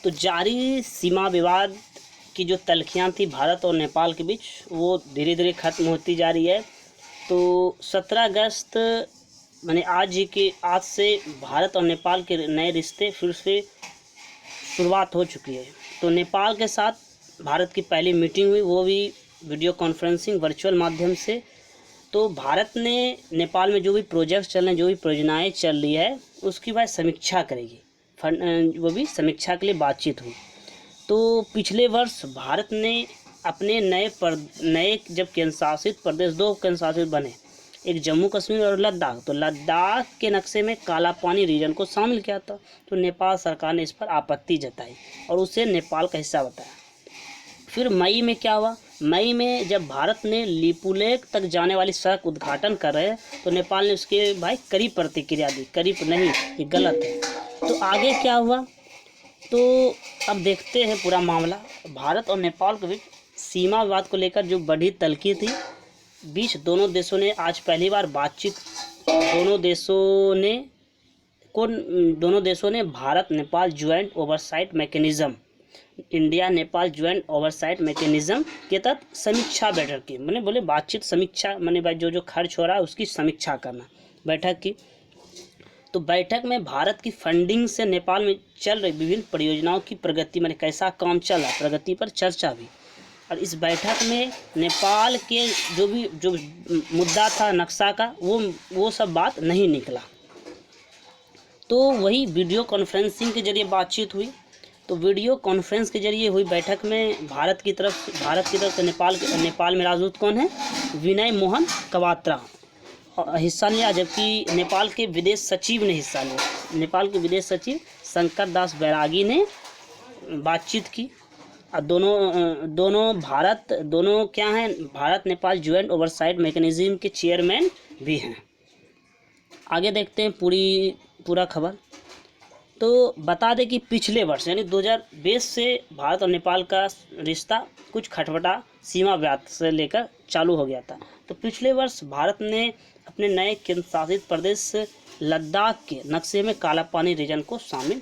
तो जारी सीमा विवाद की जो तल्खियाँ थी भारत और नेपाल के बीच, वो धीरे धीरे ख़त्म होती जा रही है। तो 17 अगस्त माने आज से भारत और नेपाल के नए रिश्ते फिर से शुरुआत हो चुकी है। तो नेपाल के साथ भारत की पहली मीटिंग हुई, वो भी वीडियो कॉन्फ्रेंसिंग वर्चुअल माध्यम से। तो भारत ने नेपाल में जो भी प्रोजेक्ट्स चल रहे हैं, जो भी परियोजनाएँ चल रही है, उसकी वह समीक्षा करेगी। वो भी समीक्षा के लिए बातचीत हुई। तो पिछले वर्ष भारत ने अपने नए जब केंद्र शासित प्रदेश, 2 केंद्र शासित बने, एक जम्मू कश्मीर और लद्दाख, तो लद्दाख के नक्शे में काला पानी रीजन को शामिल किया था। तो नेपाल सरकार ने इस पर आपत्ति जताई और उसे नेपाल का हिस्सा बताया। फिर मई में क्या हुआ? मई में जब भारत ने लिपुलेख तक जाने वाली सड़क उद्घाटन कर रहे हैं, तो नेपाल ने उसके भाई करीब प्रतिक्रिया दी। करीब नहीं, ये गलत है। तो आगे क्या हुआ? तो अब देखते हैं पूरा मामला। भारत और नेपाल के बीच सीमा विवाद को लेकर जो बढ़ी तल्खी थी, दोनों देशों ने आज पहली बार बातचीत, दोनों देशों ने Bharat Nepal joint oversight mechanism, India Nepal joint oversight mechanism के तहत समीक्षा बैठक की। मैंने बोले बातचीत, समीक्षा मैंने भाई जो खर्च हो रहा है उसकी समीक्षा करना, बैठक की। तो बैठक में भारत की फंडिंग से नेपाल में चल रही विभिन्न परियोजनाओं की प्रगति, मैंने कैसा काम चल रहा है, प्रगति पर चर्चा हुई। और इस बैठक में नेपाल के जो मुद्दा था नक्शा का, वो सब बात नहीं निकला। तो वही वीडियो कॉन्फ्रेंसिंग के जरिए बातचीत हुई। तो वीडियो कॉन्फ्रेंस के जरिए हुई बैठक में भारत की तरफ से नेपाल में राजदूत कौन है? विनय मोहन क्वात्रा हिस्सा लिया, जबकि नेपाल के विदेश सचिव ने हिस्सा लिया। नेपाल के विदेश सचिव शंकर दास बैरागी ने बातचीत की। और दोनों क्या हैं? Bharat Nepal joint oversight mechanism के चेयरमैन भी हैं। आगे देखते हैं पूरा खबर। तो बता दें कि पिछले वर्ष यानी 2020 से भारत और नेपाल का रिश्ता कुछ खटपटा सीमा विवाद से लेकर चालू हो गया था। तो पिछले वर्ष भारत ने अपने नए केंद्र शासित प्रदेश लद्दाख के नक्शे में काला पानी रीजन को शामिल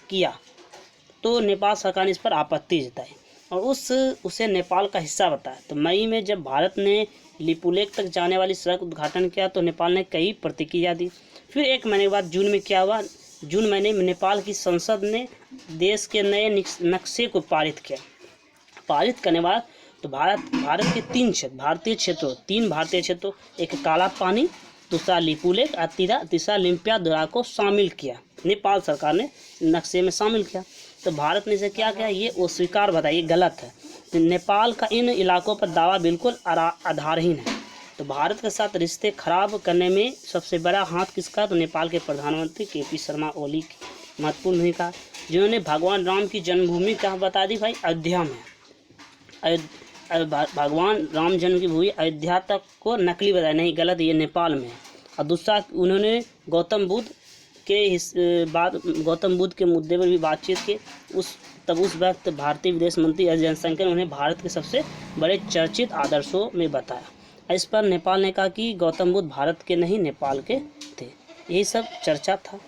किया। तो नेपाल सरकार ने इस पर आपत्ति जताई और उसे नेपाल का हिस्सा बताया। तो मई में जब भारत ने लिपुलेख तक जाने वाली सड़क उद्घाटन किया, तो नेपाल ने कई प्रतिक्रिया दी। फिर 1 महीने के बाद जून में क्या हुआ? जून महीने में नेपाल की संसद ने देश के नए नक्शे को पारित किया। पारित करने बाद तो भारत के 3 भारतीय क्षेत्रों, एक काला पानी, दूसरा लिपुलेख और तीसरा लिम्पिया को शामिल किया। नेपाल सरकार ने नक्शे में शामिल किया। तो भारत ने इसे क्या किया? ये अस्वीकार बताया, गलत है। तो नेपाल का इन इलाकों पर दावा बिल्कुल आधारहीन है। तो भारत के साथ रिश्ते खराब करने में सबसे बड़ा हाथ किसका? तो नेपाल के प्रधानमंत्री KP शर्मा ओली की महत्वपूर्ण भूमिका, जिन्होंने भगवान राम की जन्मभूमि कहाँ बता दी भाई? अयोध्या में। भगवान राम जन्म की भूमि अयोध्या तक को नकली बताया, नहीं गलत, ये नेपाल में है। और दूसरा, उन्होंने गौतम बुद्ध के मुद्दे पर भी बातचीत की। उस वक्त भारतीय विदेश मंत्री एस जयशंकर ने उन्हें भारत के सबसे बड़े चर्चित आदर्शों में बताया। इस पर नेपाल ने कहा कि गौतम बुद्ध भारत के नहीं नेपाल के थे। यही सब चर्चा था।